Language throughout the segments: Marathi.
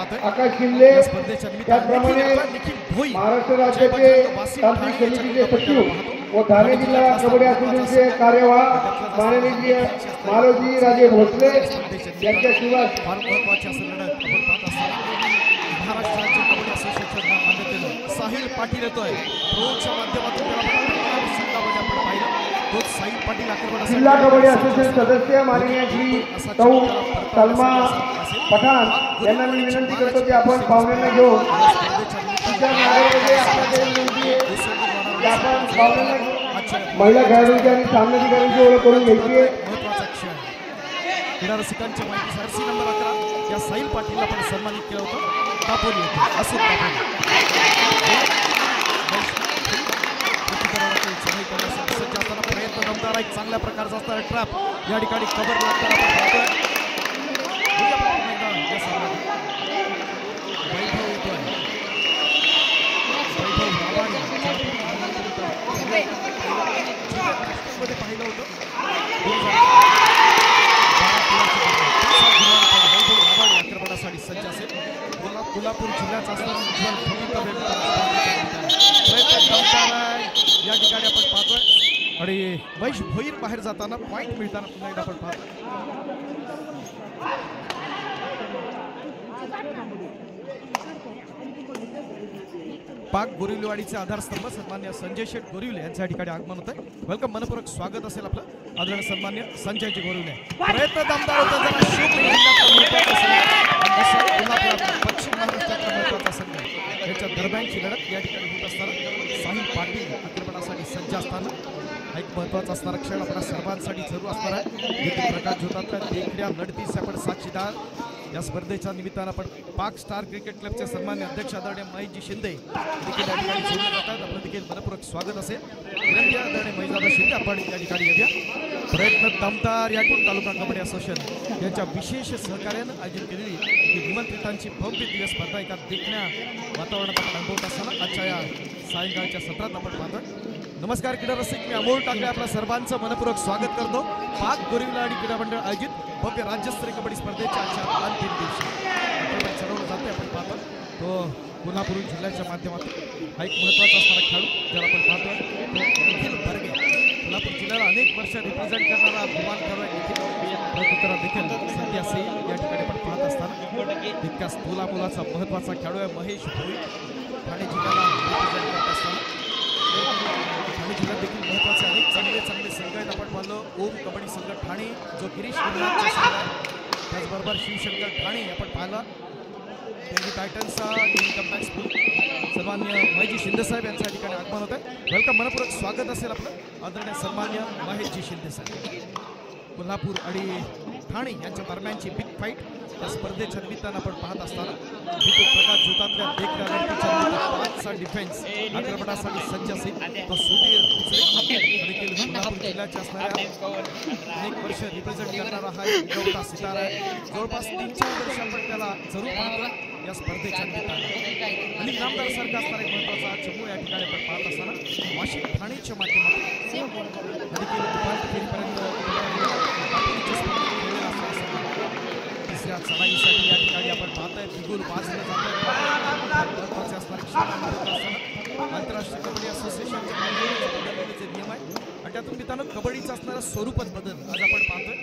पाहतोय आकाश शिंदे या स्पर्धेच्या त्याचप्रमाणे निखिल महाराष्ट्र राज्याचे तांत्रिक समितीचे सचिव व ठाणे जिल्हा कबड्डी असोसिएशनचे कार्यवाह माननीय मालोजी राजे भोसले यांच्या शिवाय फार महत्वाची असं लढत आपण पाहत असताना महाराष्ट्र राज्य कबड्डी असोसिएशनच्या मान्यतेनं साहिल पाटील येतोय प्रोच्या माध्यमातून संघामध्ये आपण पाहिलं तोच साहिल पाटील जिल्हा कबड्डी असोसिएशन सदस्य माननीय श्री सौ सलमा पठाण यांना मी विनंती करतो की आपण पाहुण्यांना घेऊन आपण पाहुण्यांना महिला खेळाडूंची आणि सामना अधिकाऱ्यांची ओळख करून घ्यायची आहे. महत्वाचा क्षण क्रीडा रसिकांच्या माहिती सरसी नंबर 11 या साहिल पाटीलला आपण सन्मानित केलं होतं दापोली येथे असून सज्ज असताना प्रयत्न दमदार एक चांगल्या प्रकारचा असणारा ट्रॅप या ठिकाणी कव्हर लागताना आपण पाहतोय वैभव येतोय मध्ये पाहिलं होतं आक्रमणासाठी सज्ज असेल कोल्हापूर जिल्ह्याचा असणारा या ठिकाणी आपण पाहतोय आणि वैश भोईर बाहेर जाताना पॉइंट मिळताना पुन्हा एकदा आपण पाहतोय पाक गोरिवलेवाडीचे आधारस्तंभ सन्मान्य संजय शेठ गोरिवले यांच्या ठिकाणी आगमन होत आहे. वेलकम मनपूर्वक स्वागत असेल आपलं आदरणीय सन्मान्य संजयजी गोरिवले. प्रयत्न दमदार होता जरा पश्चिम महाराष्ट्रातला महत्वाचा संघ याच्या दरम्यानची लढत या ठिकाणी होत असताना साहिल पाटील आक्रमणासाठी सज्ज असताना एक महत्वाचा असणारा क्षण आपल्या सर्वांसाठी जरूर असणार आहे. प्रकाश होतात देखड्या लढतीस आपण साक्षीदार या स्पर्धेच्या निमित्तानं आपण पाक स्टार क्रिकेट क्लबचे सन्मान्य अध्यक्ष आदरणीय महेशजी शिंदे देखील या ठिकाणी जोडले जातात. आपलं देखील मनपूर्वक स्वागत असेल. विनंती आदरणीय महेशदादा शिंदे आपण या ठिकाणी येऊया. प्रयत्न दमदार या तालुका कबड्डी असोसिएशन यांच्या विशेष सहकार्यानं आयोजित केलेली ही निमंत्रितांची भव्य दिव्य स्पर्धा एका देखण्या वातावरणात आपण अनुभवत असताना आजच्या या सायंकाळच्या सत्रात आपण पाहतोय. नमस्कार क्रीडा रसिक, मी अमोल टाकले आपल्या सर्वांचं मनपूर्वक स्वागत करतो. पाक गोरिवलेवाडी क्रीडा मंडळ आयोजित भव्य राज्यस्तरीय कबड्डी स्पर्धेच्या आजच्या अंतिम दिवशी चढवलं जाते. आपण पाहतो तो कोल्हापूर जिल्ह्याच्या माध्यमातून हा एक महत्त्वाचा असणारा खेळाडू ज्याला आपण पाहतोय तो निखिल बर्गे. कोल्हापूर जिल्ह्याला अनेक वर्ष रिप्रेझेंट करणारा अभिमान खेळाडू आहे निखिल. प्रत्युत्तरात देखील सध्या सेल या ठिकाणी आपण पाहत असताना तितक्याच मुलाचा महत्त्वाचा खेळाडू आहे महेश भोईर. ठाणे जिल्ह्याला रिप्रेझेंट करत असताना ठाणे जिल्ह्यात देखील महत्त्वाचे अनेक चांगले संघ आहेत. आपण पाहिलं ओम कबड्डी संघ ठाणे जो गिरीश गुजरातचा संघ आहे. त्याचबरोबर शिवशंकर ठाणे आपण पाहिला दिल्ली टायटन्सचा इन्कम टॅक्स स्कूल सन्मान्य महेशजी शिंदे साहेब यांच्या ठिकाणी आगमन होत आहे. वेलकम मनपूर्वक स्वागत असेल आपलं आदरणीय सन्मान्य महेशजी शिंदे साहेब. कोल्हापूर आणि ठाणे यांच्या दरम्यानची बिग फाईट या स्पर्धेच्या निमित्तानं आपण पाहत असताना प्रकाश झोतातल्या देखरेखीचा डिफेन्स आक्रमणासाठी सज्ज असेल तो सुधीर देखील कोल्हापूर जिल्ह्याच्या असणाऱ्या अनेक वर्ष रिप्रेझेंट करणारा हा एक सितारा आहे. जवळपास 3-4 वर्ष आपण त्याला जरूर पाहतो या स्पर्धेच्या निमित्तानं. आणि नामदार सारखा असणारा एक महत्वाचा चमू या ठिकाणी आपण पाहत असताना वाशिम ठाणेच्या माध्यमातून देखील उपांत्यफेरीपर्यंत तिसऱ्या चढाईसाठी या ठिकाणी आपण पाहतोय बिगुल वाजलं जातं. महत्वाचे असणारे आंतरराष्ट्रीय कबड्डी असोसिएशनच्या जे नियम आहेत आणि त्यातून मित्रांनो कबड्डीचं असणारं स्वरूपच बदल आज आपण पाहतोय.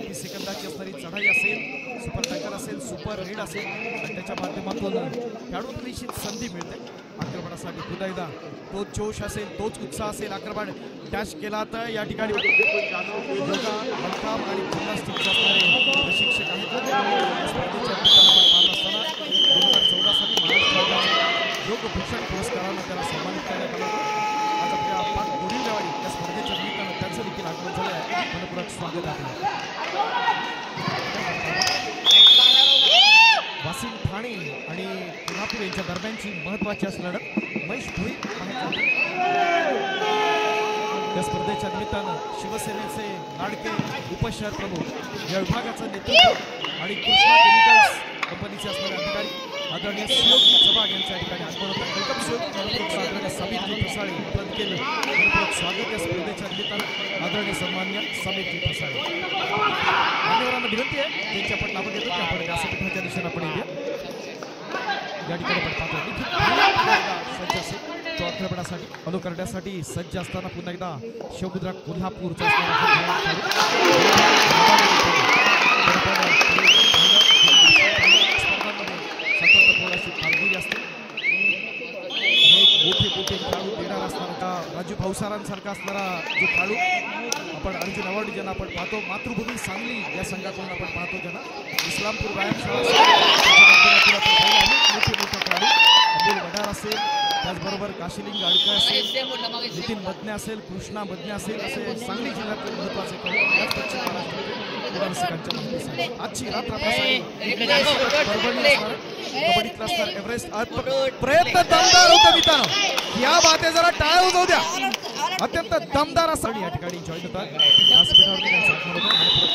30 सेकंदाची असणारी चढाई असेल, सुपर टॅकर असेल, सुपर रेड असेल आणि त्याच्या माध्यमातून खेळाडूंना निश्चित संधी मिळते आक्रमणासाठी. पुन्हा एकदा तोच जोश असेल, तोच उत्साह असेल. आक्रमण डॅश केला तर या ठिकाणी योगा बलकाम आणि जिम्नॅस्टिकचे असणारे प्रशिक्षक आहेत. स्पर्धेच्या आपण पाहत असताना 2014 साली महाराष्ट्र योग भूषण पुरस्कारानं त्याला सन्मानित करण्यात आलं. आज आपल्या पाक गोरिवलेवाडी या स्पर्धेच्या निमित्तानं त्यांचं देखील आगमन झालं आहे. मनपूर्वक स्वागत आहे. वाशिम ठाणे आणि कोल्हापूर यांच्या दरम्यानची महत्वाची असं लढत महेश भोईर या स्पर्धेच्या निमित्तानं शिवसेनेचे लाडके उपशहर प्रमुख या विभागाचं नेतृत्व आणि कृष्णा केमिकल्स कंपनीचे असणारे अधिकारी आदरणीय सुयोगी चव्हाण यांच्या ठिकाणी आगमन होतं. वेलकम सुयोग. आदरणीय समीरजी फसाळे आपलं देखील स्वागत या स्पर्धेच्या निमित्तानं आदरणीय सन्मान्य समीरजी फसाळे. मान्यवरांना विनंती आहे त्यांची आपण नावं घेतो की आपण व्यासपीठाच्या दिशेनं आपण येऊया. या ठिकाणी आपण पाहतो सज्ज असेल तो आक्रमणासाठी फॉलो करण्यासाठी सज्ज असताना पुन्हा एकदा शिवमुद्रा कोल्हापूरचा थोडीशी कामगिरी असते. मोठे खेळाडू देणार असणारा राजू भाऊसारांसारखा असणारा जो खेळाडू आपण अर्जुन अवॉर्ड ज्यांना आपण पाहतो. मातृभूमी सांगली या संघातून आपण पाहतो ज्यांना इस्लामपूर व्यायामशाळा मोठे खेळाडू अमोल वडार असेल, त्याचबरोबर काशीलिंग अडके असेल, नितीन मदने असेल, कृष्णा मदने असेल, असे सांगली जिल्ह्यातील महत्वाचे खेळाडू याच पश्चिम महाराष्ट्राच्या माहितीसाठी आजची रात्र कबड्डीतला असणार एव्हरेस्ट प्रयत्न दमदार होता मित्रांनो. या बाते जरा टाळ्या उजवू द्या. अत्यंत दमदार असा या ठिकाणी जॉईन होतात.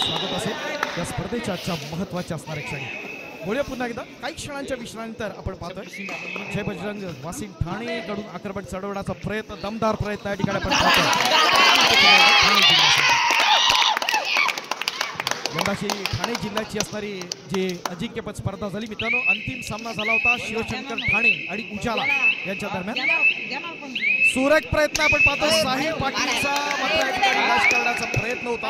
स्वागत असेल या स्पर्धेच्या आजच्या महत्वाच्या असणाऱ्या क्षणी. बोलूया पुन्हा एकदा काही क्षणांच्या विश्रांतीनंतर आपण पाहतोय जय बजरंग वासिम ठाणे कडून आक्रमण चढवण्याचा प्रयत्न, दमदार प्रयत्न या ठिकाणी आपण पाहतोय. यंदाची ठाणे जिल्ह्याची असणारी जी अजिंक्यपद स्पर्धा झाली मित्रांनो, अंतिम सामना झाला होता शिवशंकर ठाणे आणि उजाला यांच्या दरम्यान. सुरेख प्रयत्न आपण पाहतो साहिल पाटीलचा मात्र या ठिकाणी नाश करण्याचा प्रयत्न होता.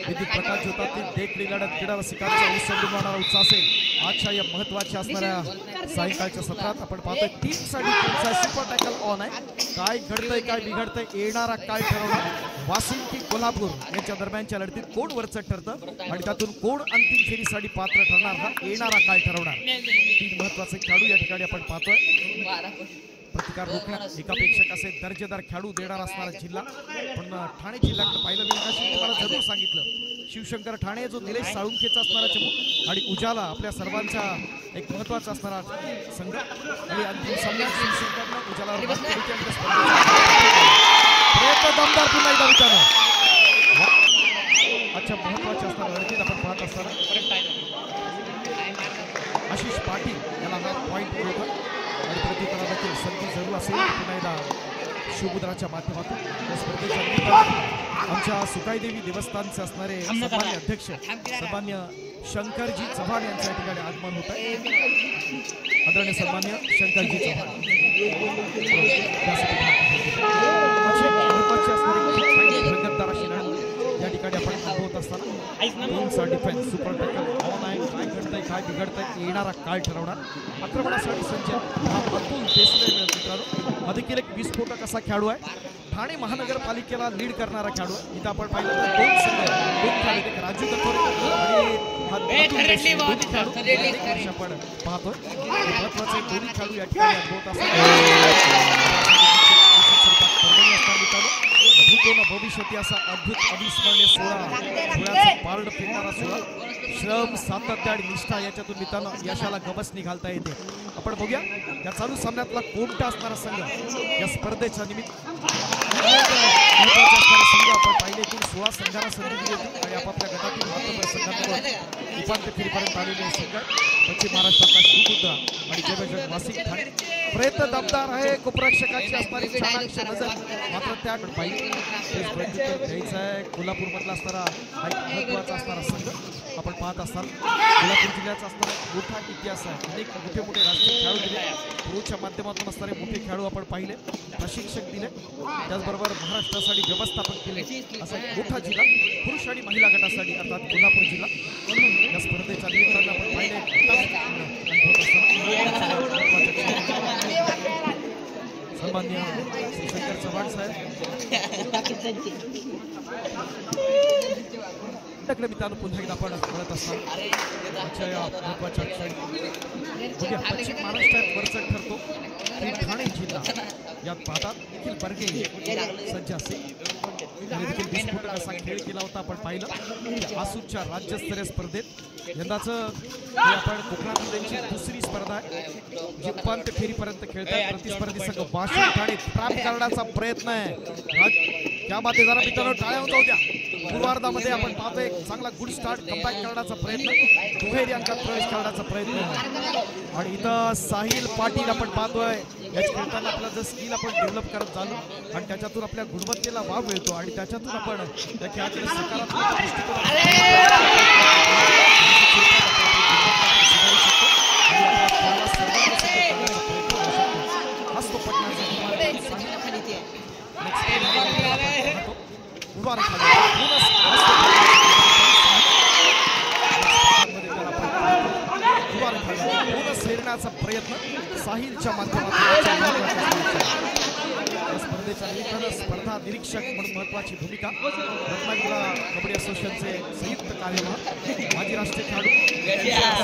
विद्युत प्रकाश होता ती देखणी लढत क्रीडा रसिकांचा विसंबून होणारा उत्साह असेल आजच्या या महत्वाच्या असणाऱ्या सायंकाळच्या सत्रात. आपण पाहतोय टीमसाठी टीमचा सुपर टॅकल ऑन आहे. काय घडतंय काय बिघडतंय येणारा काय ठरवणार वासिम की कोल्हापूर यांच्या दरम्यानच्या लढतीत कोण वरचढ ठरतं आणि त्यातून कोण अंतिम फेरीसाठी पात्र ठरणार हा येणारा काय ठरवणार. तीन महत्वाचे खेळाडू या ठिकाणी आपण पाहतोय. प्रतिकार रोखण्यात एकापेक्षा असे दर्जेदार खेळाडू देणार असणारा जिल्हा. पण ठाणे जिल्ह्याकडे पाहिलं गेलं तुम्हाला जरूर सांगितलं शिवशंकर ठाणे जो निलेश साळुंखेचा असणारा चमू आणि उजाला आपल्या सर्वांचा एक महत्वाचा असणारा संघ आणि अंतिम सामन्यात शिवशंकरनं उजालावर प्रयत्न दमदार पुन्हा एकदा विचारणार. अच्छा महत्वाच्या असणाऱ्या लढतीत आपण पाहत असताना आशिष पाटील याला हा पॉईंट मिळतो आणि प्रतिकारा देखील संधी जरूर असेल. पुन्हा एकदा शिवमुद्राच्या माध्यमातून या स्पर्धेच्या आमच्या सुकाईदेवी देवस्थानचे असणारे सन्मान्य अध्यक्ष सन्मान्य शंकरजी चव्हाण यांच्या या ठिकाणी आगमन होत आहे. आदरणीय सन्मान्य शंकरजी चव्हाण महत्वाची असणारी रंगतदार अशी लढत या ठिकाणी आपण अनुभवत असताना टीमचा डिफेन्स सुपर टॅकल ऑन आहे. काय घडतंय काय बिघडतंय येणारा काय ठरवणार. आक्रमणासाठी सज्ज अतुल देशले मित्रांनो हा देखील एक विस्फोटक असा खेळाडू आहे. ठाणे महानगरपालिकेला लीड करणारा खेळाडू. इथं आपण पाहिलं तर दोन संघ दोन खेळाडू एक राजू कथोरे आणि आपण पाहतोय महत्वाचे दोन्ही खेळाडू या ठिकाणी अनुभवत असतात. भविष्याती असा अद्भुत अविस्मरणीय सोहळा पुण्याचा पारड फिरणारा सोहळा श्रम सातत्य आणि निष्ठा याच्यातून मित्रांनो यशाला गवसणी घालता येते. आपण बघूया या चालू सामन्यातला कोणता असणारा संघ या स्पर्धेच्या निमित्त महत्वाचा असणारा संघ आपण पाहिले की 16 संघांना संधी दिली होती आणि आपापल्या गटातील मातबर संघांकडून उपांत्य फेरीपर्यंत आलेले संघ पश्चिम महाराष्ट्रातला शिवमुद्रा आणि जय बजरंग वासिम ठाणे. प्रयत्न दमदार आहे कुपरक्षकाची असणारी चाणाक्ष नजर मात्र त्याकडे पाहिजे घ्यायचं आहे. कोल्हापूर मधला असणारा महत्वाचा असणारा संघ आपण पाहत असताना कोल्हापूर जिल्ह्याचा असणारा मोठा इतिहास आहे. अनेक मोठे मोठे राष्ट्रीय खेळाडू दिले प्रोच्या माध्यमातून असणारे मोठे खेळाडू आपण पाहिले प्रशिक्षक दिले त्याचबरोबर महाराष्ट्रासाठी व्यवस्थापन केले असा एक मोठा जिल्हा पुरुष आणि महिला गटासाठी अर्थात कोल्हापूर जिल्हा या स्पर्धेच्या निमित्तानं आपण पाहिले सन्मान्य शंकर चव्हाण साहेब मित्रांनो पुन्हा एकदा आपण म्हणत असताना महत्वाच्या क्षणी पश्चिम महाराष्ट्रात वरचढ ठरतो ठाणे जिल्हा यात पाहतात देखील बर्गे सज्ज असेल देखील विस्फोटक असा खेळ केला होता. आपण पाहिलं आसूच्या राज्यस्तरीय स्पर्धेत यंदाचं आपण कोकणातील त्यांची दुसरी स्पर्धा आहे जी उपांत्य फेरीपर्यंत खेळतात. प्रतिस्पर्धी संघ वाशिम ठाणे ट्रॅप करण्याचा प्रयत्न आहे. त्या बाते जरा मित्रांनो टाळ्या जाऊ द्या. पूर्वार्धामध्ये आपण पाहतोय चांगला गुड स्टार्ट कमबॅक करण्याचा प्रयत्न दुहेरी अंकात प्रवेश करण्याचा प्रयत्न आणि इथं साहिल पाटील आपण पाहतोय या खेळताना आपला जर स्किल आपण डेव्हलप करत चालू आणि त्याच्यातून आपल्या गुणवत्तेला वाव मिळतो आणि त्याच्यातून आपण त्या खेळाकडे सकारात्मक दृष्टिकोन बोनस हेरण्याचा प्रयत्न साहिलच्या माध्यमातून स्पर्धेच्या निमित्तानं स्पर्धा निरीक्षक म्हणून महत्वाची भूमिका रत्नागिरी कबड्डी असोसिएशनचे संयुक्त कार्यवाह माजी राष्ट्रीय खेळाडू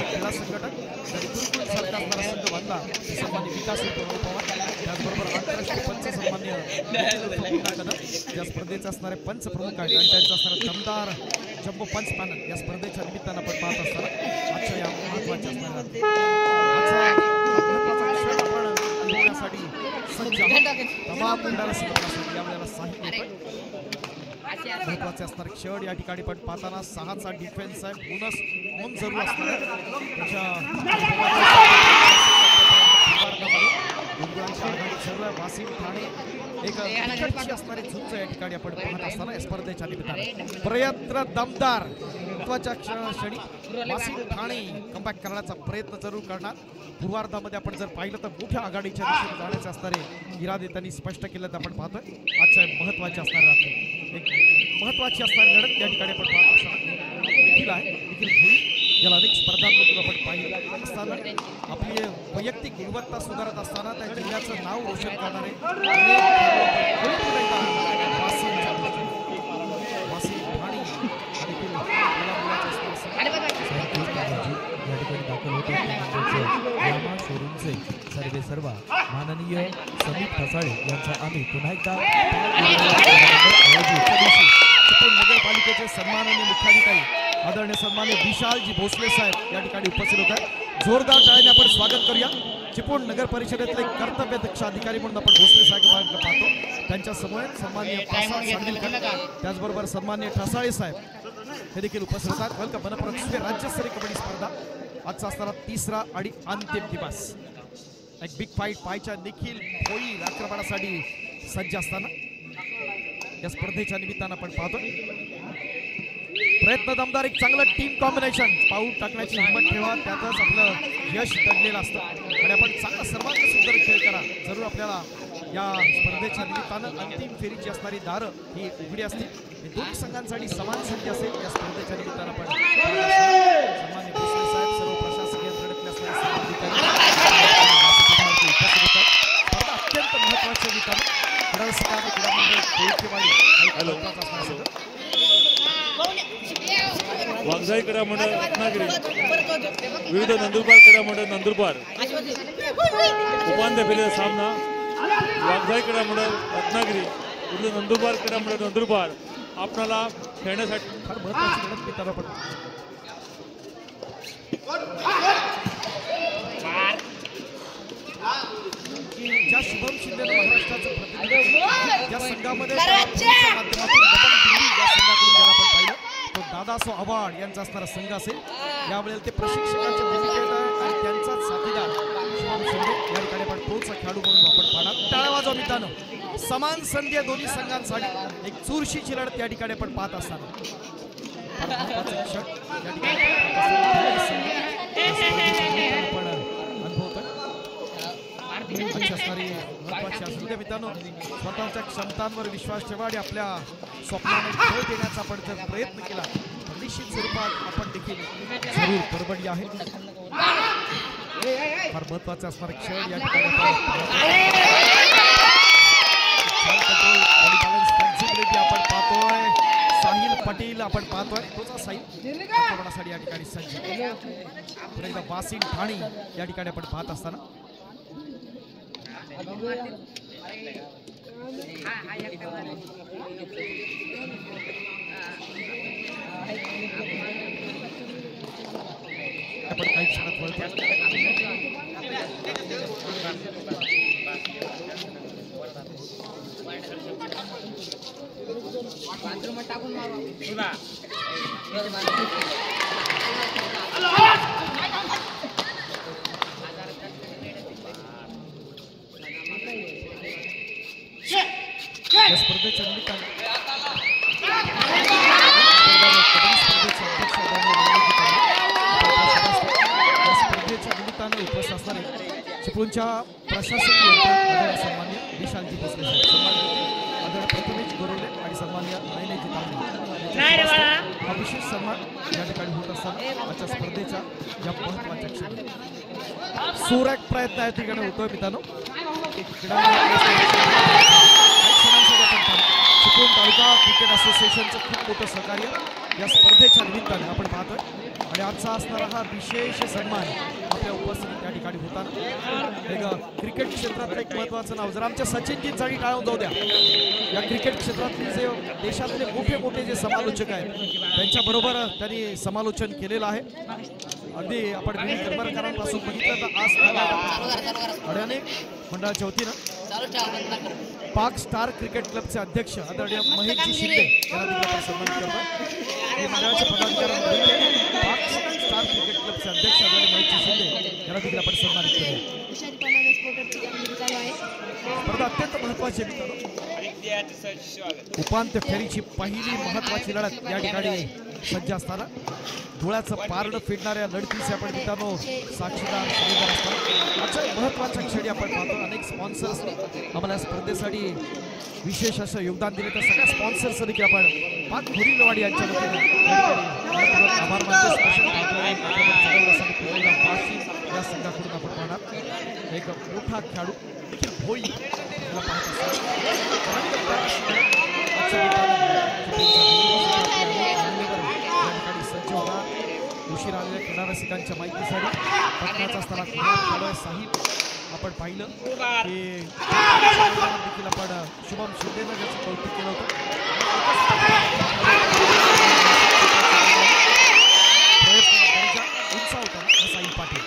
क्रीडा संघटक आणि गुरुकुल सारखा असणारा संघ बांधला सन्मान्य विकास पवार त्याचबरोबर आंतरराष्ट्रीय पंच सन्मान्य कदम या स्पर्धेचे असणारे पंच प्रमुख आहेत आणि त्यांचा असणारा दमदार जम्बो पंच पॅनल या स्पर्धेच्या निमित्तानं आपण पाहत असताना आजच्या या महत्वाच्या असणाऱ्या अनुभवण्यासाठी सज्ज तमाम मंडळाला समजण्यासाठी यावेळेला साहित्य महत्वाचे असणारे खेळ या ठिकाणी पण पाहताना 6चा डिफेन्स आहे बोनस म्हणून जरूर असणार त्याच्या वासिम ठाणे एक असणारे झुंज या ठिकाणी आपण पाहत असताना या स्पर्धेच्या निमित्ताने प्रयत्न दमदार महत्वाच्या क्षणी वासिम ठाणे कमबॅक करण्याचा प्रयत्न जरूर करणार पूर्वार्धामध्ये आपण जर पाहिलं तर मोठ्या आघाडीच्या दिशेने जाण्याचे असणारे इरादे त्यांनी स्पष्ट केलं तर आपण पाहतोय आजच्या महत्वाचे असणारे रात्री एक महत्वाची असणारी लढत या ठिकाणी आपण पाहत असताना निखिल आहे निखिल भोई याला अनेक स्पर्धांमधून आपण पाहिलं असताना आपली वैयक्तिक गुणवत्ता सुधारत असताना त्या जिल्ह्याचं नाव रोशन करणारे शोरूमचे सर्वे सर्व माननीय समीप ठसाळे यांचा आम्ही पुन्हा एकदा नगरपालिकेचे सन्माननीय मुख्याधिकारी आदरणीय सन्मान्य विशालजी भोसले साहेब या ठिकाणी उपस्थित होत आहेत जोरदार टाळ्याने आपण स्वागत करूया चिपळूण नगर परिषदेतले कर्तव्यदक्ष अधिकारी म्हणून आपण भोसले साहेबांना पाहतो त्यांच्या समोर सन्मान्य प्रसाद सांगलीकर त्याचबरोबर सन्मान्य ठसाळे साहेब हे देखील उपस्थित होतात वेलकम मनपूर्वक राज्यस्तरीय कबड्डी स्पर्धा आजचा असणारा 3रा आणि अंतिम दिवस एक बिग फाईट पायच्या निखिल भोई आक्रमणासाठी सज्ज असताना या स्पर्धेच्या निमित्तानं आपण पाहतो प्रयत्न दमदार एक चांगलं टीम कॉम्बिनेशन पाऊल टाकण्याची हिंमत ठेवा त्यातच आपलं यश दडलेलं असतं आणि आपण चांगला सर्वांना सुंदर खेळ करा जरूर आपल्याला या स्पर्धेच्या निमित्तानं अंतिम फेरीची असणारी दारं ही उघडी असतील दोन्ही संघांसाठी समान संधी असेल या स्पर्धेच्या निमित्तानं आपण सन्मान्य भोसले साहेब सर्व प्रशासकीय यंत्रणेतले असणारे स्पर्धा अत्यंत महत्वाच्या निमित्तानं वाघजाई क्रीडा मंडळ रत्नागिरी विविध नंदुरबार क्रीडा मंडळ नंदुरबार उपांत्य फेरीचा सामना वाघजाई क्रीडा मंडळ रत्नागिरी विविध नंदुरबार क्रीडा मंडळ नंदुरबार आपल्याला खेळण्यासाठी फार महत्वाची लढत मित्रांनो पण ज्या शुभम शिंदे महाराष्ट्राचं प्रतिनिधित्व ज्या संघामध्ये तो दादासो आव्हाड यांचा असणारा संघ असेल यावेळेला ते प्रशिक्षकांच्या भूमिकेत आहे आणि त्यांचाच साथीदार शुभम शिंदे या ठिकाणी आपण प्रोचा खेळाडू म्हणून आपण पाहणार टाळ्या वाजवा मित्रांनो समान संधी दोन्ही संघांसाठी एक चुरशीची लढत या ठिकाणी आपण पाहत असताना मित्रांनो स्वतःच्या क्षमतांवर विश्वास ठेवा आणि आपल्या स्वप्नाने बळ देण्याचा आपण जर प्रयत्न केला तर निश्चित स्वरूपात आपण देखील जरूर परवडली आहे फार महत्वाचा असणारा खेळ या ठिकाणी आपण पाहतोय साहिल पाटील आपण पाहतोय तोचा साहिल आक्रमणासाठी या ठिकाणी सज्ज पुन्हा एकदा वासिम ठाणे या ठिकाणी आपण पाहत असताना आपण काही क्षणात वळतो या स्पर्धेच्या निमित्ताने स्पर्धेच्या निमित्तानं उपस्थित असणारे चिपळूणच्या प्रशासकीय यंत्रणेत सन्मान्य विशालजी भोसले साहेब सन्मान्य आदरणीय प्रथमेश गोरेले आणि सन्मान्य नयनेजी तांबे हा विशेष सन्मान या ठिकाणी होत असताना आजच्या स्पर्धेच्या या महत्वाच्या क्षणी सुरेख प्रयत्न या ठिकाणी होतोय मित्रांनो. चिपळूण तालुका क्रिकेट असोसिएशनचं खूप मोठं सहकार्य या स्पर्धेच्या निमित्ताने आपण पाहतोय आणि आजचा असणारा हा विशेष सन्मान आपल्या उपस्थितीत त्या ठिकाणी होताना एक क्रिकेट क्षेत्रातलं एक महत्त्वाचं नाव. जर आमच्या सचिनजींसाठी टाळून जाऊ द्या, या क्रिकेट क्षेत्रातले जे देशातले मोठे मोठे जे समालोचक आहेत त्यांच्याबरोबर त्यांनी समालोचन केलेलं आहे. अगदी आपण विनीत करमरकरांपासून बघितलं तर आज आणि अनेक मंडळाच्या वतीनं पाक स्टार क्रिकेट क्लबचे अध्यक्ष आदरणीय महेशजी शिंदे यांना देखील सन्मानित करतो. हे मंडळाचे पदाधिकारी पाक स्टार क्रिकेट क्लबचे अध्यक्ष आदरणीय महेशजी शिंदे यांना देखील आपण सन्मानित करूया. स्पर्धा अत्यंत महत्वाची मित्रांनो. उपांत्य फेरीची पहिली महत्वाची लढत या ठिकाणी सज्ज असताना डोळ्याचं पारडं फेडणाऱ्या लढतीचे आपण मित्रांनो साक्षीदार खरेदीदार असताना आजच्या महत्वाच्या क्षणी आपण पाहतो. अनेक स्पॉन्सर्स आम्हाला या स्पर्धेसाठी विशेष असं योगदान दिले. तर सगळ्या स्पॉन्सर्स देखील आपण पाक घोरीलवाडी यांच्या वतीने आभार मानतो. स्पेशल या संघाकडून आपण पाहणार एक मोठा खेळाडू देखील भोई याला पाहत सज्ज होता. उशीर आलेल्या क्रीडा रसिकांच्या माहितीसाठी पटनाचा असताना खेळाडू आहे साहिब आपण पाहिलं की देखील आपण शुभम शिंदेनं त्याचं कौतुक केलं होतं. उंच होता साहिब पाटील.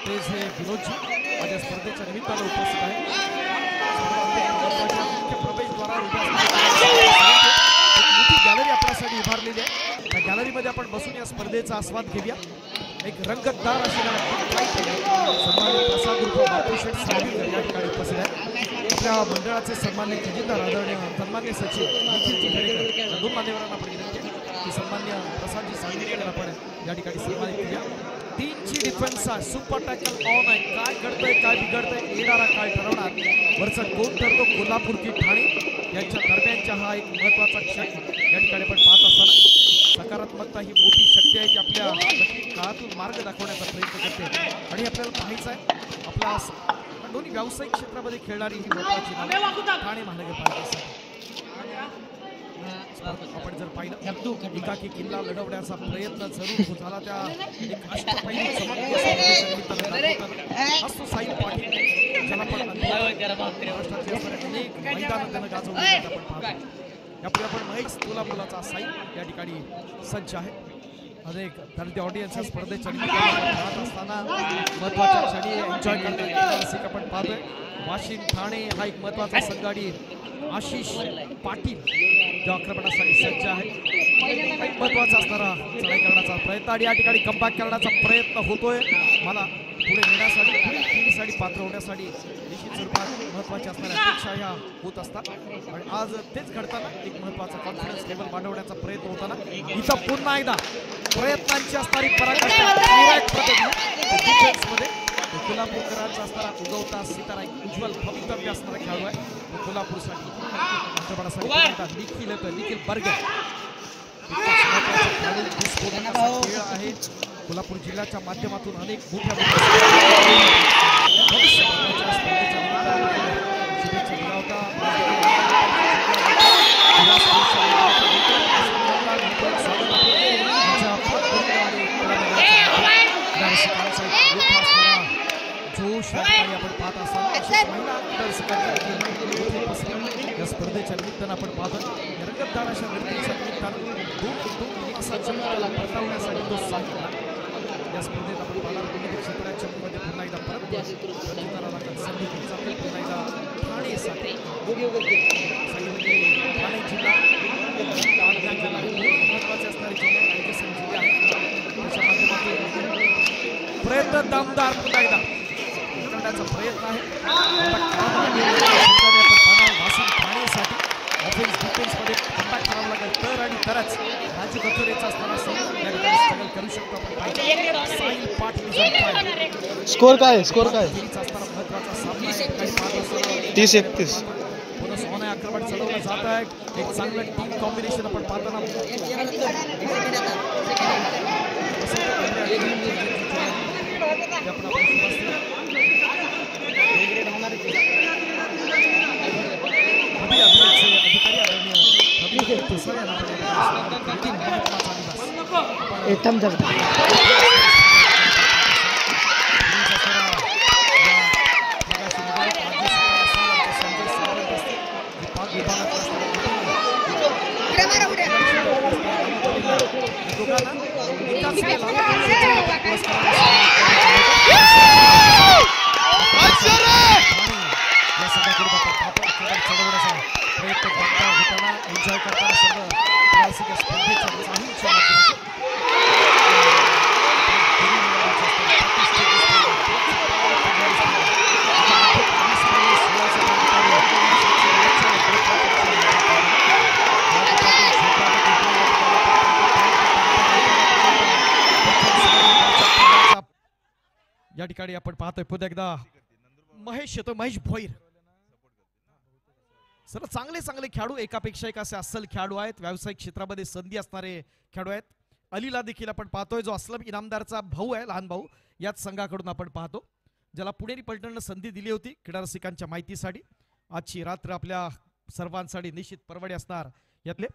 तेज हे विनोदजी माझ्या स्पर्धेच्या निमित्तानं उपस्थित आहे. प्रवेशद्वारावर मोठी गॅलरी आपल्यासाठी उभारलेली आहे. त्या गॅलरीमध्ये आपण बसून या स्पर्धेचा आस्वाद घेऊया. एक रंगतदार अशी सन्मानित प्रसाद उर्फ बापूशेठ साळवीकर या ठिकाणी उपस्थित आहे. आपल्या मंडळाचे सन्मान्य खजिनदार आदरणीय सन्मान्य सचिव निखिलजी खेडेकर या दोन मान्यवरांना आपण विनंती आहे की सन्मान्य प्रसादजी साळवीकर आपण या ठिकाणी सन्मानित करूया. 3ची डिफेन्स आहे. सुपर टॅकल ऑन आहे. काय घडतंय काय बिघडतंय येणारा काय ठरवणार. वरचा कोण ठरतो कोल्हापूर की ठाणे यांच्या दरम्यानचा हा एक महत्त्वाचा क्षण या ठिकाणी आपण पाहत असताना सकारात्मकता ही मोठी शक्ती आहे की आपल्या कठीण काळातून मार्ग दाखवण्याचा प्रयत्न करते. आणि आपल्याला पाहायचं आहे आपल्या दोन्ही व्यावसायिक क्षेत्रामध्ये खेळणारी ही महत्त्वाची नाव ठाणे महानगरपालिकेसाठी. आपण जर पाहिलं एकाकी किल्ला लढवण्याचा प्रयत्न जरूर झाला. त्या एक अष्टपैलू असतो साहिल पाटील ज्याला पण महाराष्ट्रातले अनेक मैदान त्यानं गाजवले आपण पाहतो. यापुढे आपण महेश तुला मुलाचा साहिल या ठिकाणी सज्ज आहे. अनेक दर्दी ऑडियन्स स्पर्धेच्या निमित्ताने पाहत असताना महत्वाच्या क्षणी एन्जॉय करण्याची आपण पाहतोय. वाशिम ठाणे हा एक महत्वाचा संघाडी आशिष पाटील जो आक्रमणासाठी सज्ज आहे. एक महत्वाचा असणारा चढाई करण्याचा प्रयत्न आणि या ठिकाणी कमबॅक करण्याचा प्रयत्न होतोय. मला पुढे नेण्यासाठी पुढील फेरीसाठी पात्र होण्यासाठी निश्चित स्वरूपात महत्वाच्या असणाऱ्या अपेक्षा ह्या होत असतात. आणि आज तेच घडताना एक महत्वाचा कॉन्फिडन्स लेवल वाढवण्याचा प्रयत्न होताना इथं पुन्हा एकदा प्रयत्नांची असणारी पराकाष्ठा मध्ये कोल्हापूरकरांचा असणारा उगवता सितारा एक उज्ज्वल भवितव्य असणारा खेळाडू आहे. तो कोल्हापूरसाठी निखिल बर्गे खेळ आहे. कोल्हापूर जिल्ह्याच्या माध्यमातून अनेक मोठ्या शुभेच्छा दिला होता. जोश आपण पाहत असताना या स्पर्धेच्या निमित्तानं आपण पाहतो रंगतदार अशा लढतीच्या निमित्तानं दोन प्रतावण्यासाठी तो साहित्य या स्पर्धेत आपण पाहणार. विविध क्षेत्राच्या मध्ये पुन्हा एकदा परत संधी पुन्हा एकदा ठाणेसाठी ठाणे जिल्हा महत्वाचे असणारे जिल्हे राजस्थान जिल्हे आहेत. त्याच्या माध्यमातून प्रयत्न दमदार पुन्हा एकदा करण्याचा प्रयत्न आहे. वाशिम ठाणेसाठी ऑफेन्स डिफेन्समध्ये कम्बॅक करावं लागेल तर आणि तरच राजू गथोरेचा असताना स्ट्रगल करू शकतो आपण. साहिल पाटील स्कोर काय स्कोर काय असताना महत्वाचा सामना 30-31 30-31 पुन्हा सोने आक्रमण चढवलं जात आहे. एक चांगलं टीम कॉम्बिनेशन आपण पाहताना एकदम जगत एन्जॉय करताना सर्व स्पर्धेच्या या ठिकाणी आपण पाहतोय पुन्हा एकदा महेश येतो. महेश भोईर सर्व चांगले चांगले खेळाडू, एकापेक्षा एक असे अस्सल खेळाडू आहेत. व्यावसायिक क्षेत्रामध्ये संधी असणारे खेळाडू आहेत. अलीला देखील आपण पाहतोय जो असलम इनामदारचा भाऊ आहे, लहान भाऊ, याच संघाकडून आपण पाहतो, ज्याला पुणेरी पलटणनं संधी दिली होती क्रीडा रसिकांच्या माहितीसाठी. आजची रात्र आपल्या सर्वांसाठी निश्चित परवडे असणार. यातले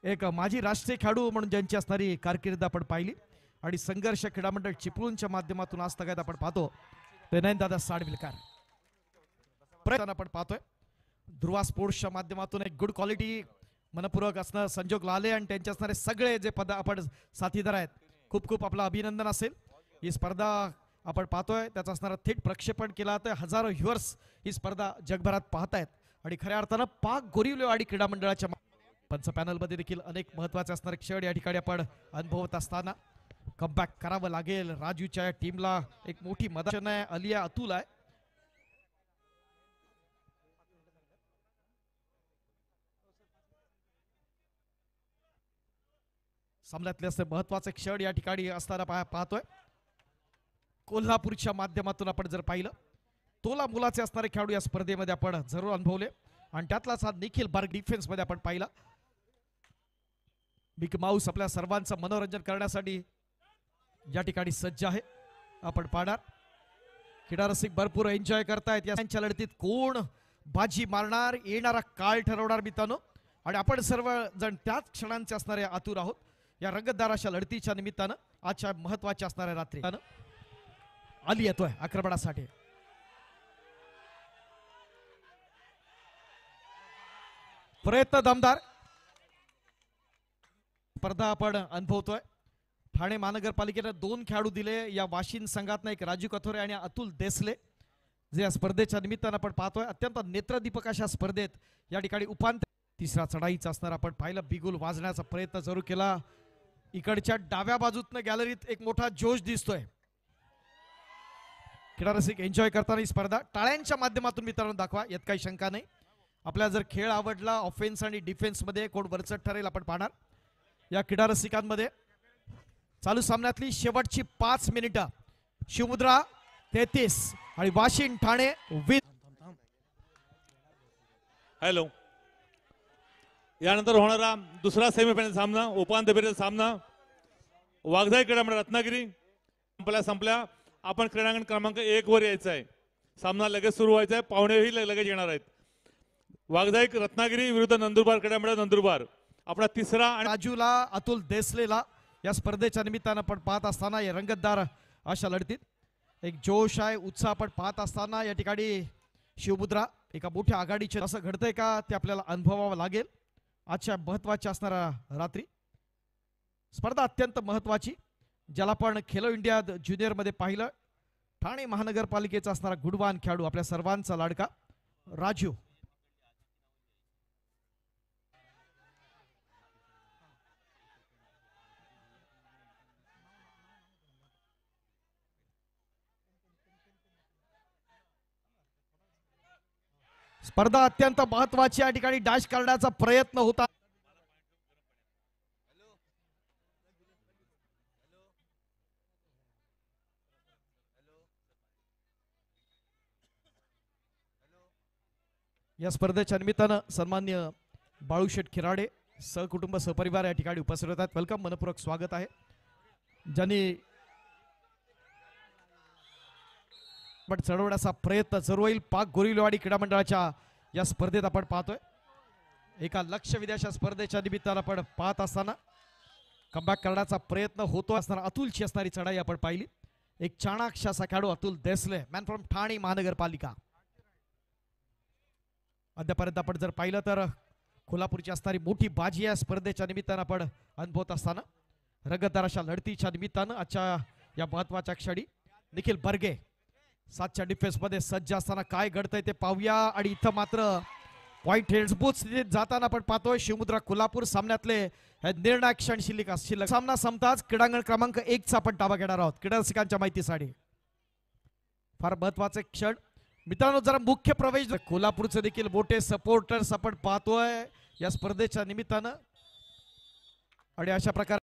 एक माजी राष्ट्रीय खेळाडू म्हणून ज्यांची असणारी कारकीर्द आपण पाहिली आणि संघर्ष क्रीडा मंडळ चिपळूणच्या माध्यमातून आज तगायत आपण पाहतो ते नयनदादा साडविलकर. प्रयत्न आपण पाहतोय ध्रुवा स्पोर्ट्सच्या माध्यमातून एक गुड क्वालिटी मनपूर्वक असणार संजोग लाले आणि त्यांचे असणारे सगळे जे पद आपण साथीदार आहेत, खूप खूप आपलं अभिनंदन असेल. ही स्पर्धा आपण पाहतोय त्याचा असणारा थेट प्रक्षेपण केला तर हजारो व्ह्युअर्स ही स्पर्धा जगभरात पाहतायत आणि खऱ्या अर्थानं पाक गोरिवलेवाडी क्रीडा मंडळाच्या पंच पॅनलमध्ये देखील अनेक महत्वाचे असणारे क्षण या ठिकाणी आपण अनुभवत असताना कमबॅक करावं लागेल. राजूच्या या टीमला एक मोठी मदत आहे. अलिया अतुल आहे. सामन्यातले असे महत्वाचे क्षण या ठिकाणी असताना पाहतोय. कोल्हापूरच्या माध्यमातून आपण जर पाहिलं तोला मुलाचे असणारे खेळाडू या स्पर्धेमध्ये आपण जरूर अनुभवले आणि त्यातलाच हा निखिल बार्ग डिफेन्स मध्ये आपण पाहिला. बिग माऊस आपल्या सर्वांचं मनोरंजन करण्यासाठी या ठिकाणी सज्ज आहे. आपण पाहणार क्रीडा रसिक भरपूर एन्जॉय करतायत. यांच्या लढतीत कोण बाजी मारणार येणारा काळ ठरवणार मित्रांनो आणि आपण सर्व जण त्याच क्षणांचे असणारे आतुर आहोत या रंगतदार अशा लढतीच्या निमित्तानं. आजच्या महत्वाच्या असणाऱ्या रात्री अली येतोय आक्रमणासाठी. प्रयत्न दमदार स्पर्धा आपण अनुभवतोय. ठाणे महानगरपालिकेने 2 खेळाडू दिले या वाशिम संघातनं, एक राजू कथोरे आणि अतुल देसले, जे या स्पर्धेच्या निमित्तानं आपण पाहतोय. अत्यंत नेत्रदीपक अशा स्पर्धेत या ठिकाणी उपांत्य तिसरा चढाईचा असणार आपण पाहिलं. बिगुल वाजण्याचा प्रयत्न जरूर केला. इकडच्या डाव्या बाजूतनं गॅलरीत एक मोठा जोश दिसतोय. क्रीडा रसिक एन्जॉय करताना ही स्पर्धा टाळ्यांच्या माध्यमातून मित्रांनो दाखवा, यात काही शंका नाही. आपल्याला जर खेळ आवडला ऑफेन्स आणि डिफेन्स मध्ये कोण वरचढ ठरेल आपण पाहणार. या क्रीडा रसिकांमध्ये चालू सामन्यातली शेवटची 5 मिनिटं शिवमुद्रा 33 आणि वाशिम ठाणे हॅलो. यानंतर होणारा दुसरा सेमीफायनल सामना, उपांत्य फेरीचा सामना वाघजाई क्रीडा मंडळ रत्नागिरी. संपल्या आपण क्रीडांगण क्रमांक 1 वर यायचं आहे. सामना लगेच सुरू व्हायचा आहे. पाहुणेही लगेच येणार आहेत. वाघजाई रत्नागिरी विरुद्ध नंदुरबार क्रीडा मंडळ नंदुरबार. आपला तिसरा आणि राजूला अतुल देसलेला या स्पर्धेच्या निमित्तानं आपण पाहत असताना या रंगतदार अशा लढतीत एक जोश आहे, उत्साह आपण पाहत असताना या ठिकाणी शिवमुद्रा एका मोठ्या आघाडीचे असं घडतंय का ते आपल्याला अनुभवावं लागेल. आजच्या महत्वाच्या असणाऱ्या रात्री स्पर्धा अत्यंत महत्वाची, ज्याला आपण खेलो इंडिया ज्युनियर मध्ये पाहिलं. ठाणे महानगरपालिकेचा असणारा गुणवान खेळाडू, आपल्या सर्वांचा लाडका राजू. स्पर्धा अत्यंत महत्वाची या ठिकाणी डॅश करण्याचा प्रयत्न होता. या स्पर्धेच्या निमित्तानं सन्मान्य बाळूशेठ खिराडे सहकुटुंब सहपरिवार या ठिकाणी उपस्थित होतात. वेलकम, मनपूर्वक स्वागत आहे. ज्यांनी चढवण्याचा प्रयत्न जरूर होईल. पाक गोरिलवाडी क्रीडा मंडळाच्या या स्पर्धेत आपण पाहतोय. एका लक्ष विद्याच्या स्पर्धेच्या निमित्तानं आपण पाहत असताना कमबॅक करण्याचा प्रयत्न होतो असताना अतुलची असणारी चढाई आपण पाहिली. एक चाणाक्ष असा खेळाडू अतुल देसले, मॅन फ्रॉम ठाणे महानगरपालिका. अद्यापर्यंत आपण जर पाहिलं तर कोल्हापूरची असणारी मोठी बाजी या स्पर्धेच्या निमित्तानं आपण अनुभवत असताना रंगतदार अशा लढतीच्या निमित्तानं आजच्या या महत्वाच्या क्षणी निखिल बर्गे 7च्या डिफेन्स मध्ये सज्ज असताना काय घडतंय ते पाहूया. आणि इथं मात्र पॉइंट हेल्सबूथ स्थितीत जाताना आपण पाहतोय शिवमुद्रा कोल्हापूर सामन्यातले निर्णायक क्षण शिल्लक सामना संपताच क्रीडांगण क्रमांक 1 चा आपण ताबा घेणार आहोत. क्रीडा रसिकांच्या माहितीसाठी फार महत्वाचे क्षण मित्रांनो. जरा मुख्य प्रवेश कोल्हापूरचे देखील मोठे सपोर्टर्स आपण पाहतोय या स्पर्धेच्या निमित्तानं. आणि अशा प्रकारे